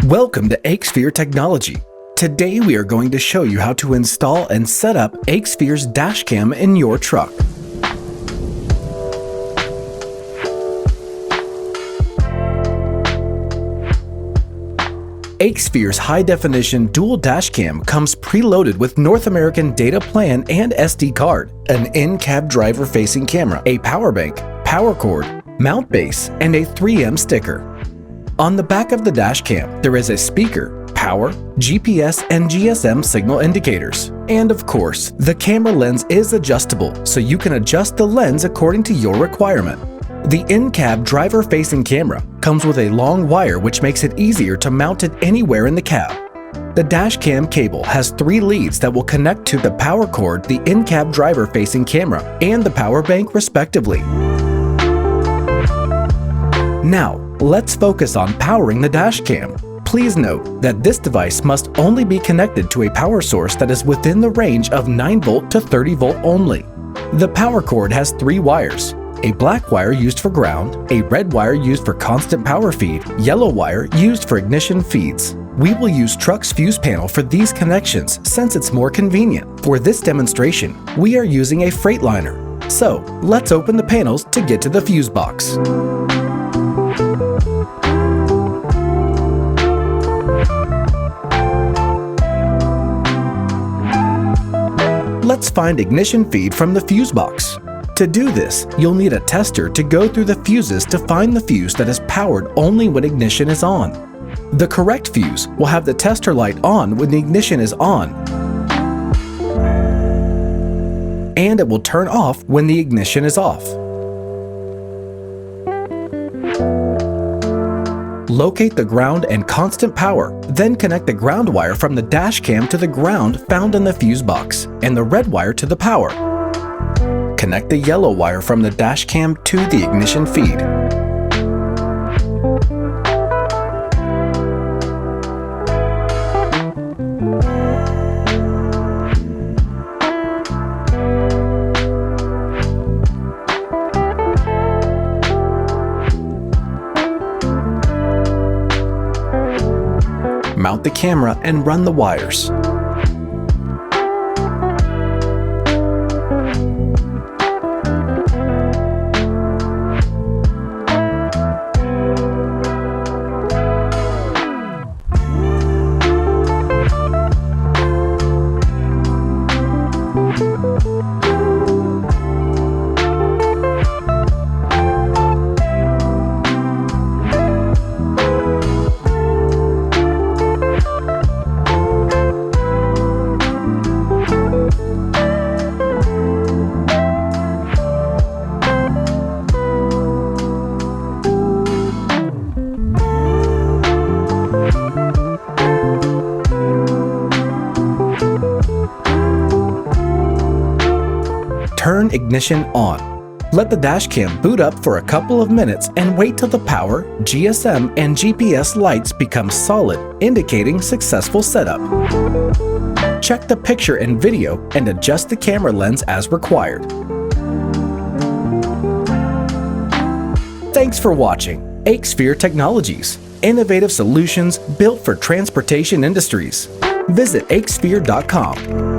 Welcome to AikSphere Technology. Today we are going to show you how to install and set up AikSphere's dashcam in your truck. AikSphere's high-definition dual dashcam comes preloaded with North American data plan and SD card, an in-cab driver-facing camera, a power bank, power cord, mount base, and a 3M sticker. On the back of the dashcam, there is a speaker, power, GPS, and GSM signal indicators. And of course, the camera lens is adjustable, so you can adjust the lens according to your requirement. The in-cab driver-facing camera comes with a long wire which makes it easier to mount it anywhere in the cab. The dashcam cable has 3 leads that will connect to the power cord, the in-cab driver-facing camera, and the power bank respectively. Now, let's focus on powering the dashcam. Please note that this device must only be connected to a power source that is within the range of 9V to 30V only. The power cord has 3 wires. A black wire used for ground, a red wire used for constant power feed, yellow wire used for ignition feeds. We will use truck's fuse panel for these connections since it's more convenient. For this demonstration, we are using a Freightliner. So, let's open the panels to get to the fuse box. Let's find ignition feed from the fuse box. To do this, you'll need a tester to go through the fuses to find the fuse that is powered only when ignition is on. The correct fuse will have the tester light on when the ignition is on, and it will turn off when the ignition is off. Locate the ground and constant power, then connect the ground wire from the dashcam to the ground found in the fuse box, and the red wire to the power. Connect the yellow wire from the dashcam to the ignition feed. Mount the camera and run the wires. Turn ignition on. Let the dashcam boot up for a couple of minutes and wait till the power, GSM, and GPS lights become solid, indicating successful setup. Check the picture and video and adjust the camera lens as required. Thanks for watching AikSphere Technologies, innovative solutions built for transportation industries. Visit AikSphere.com.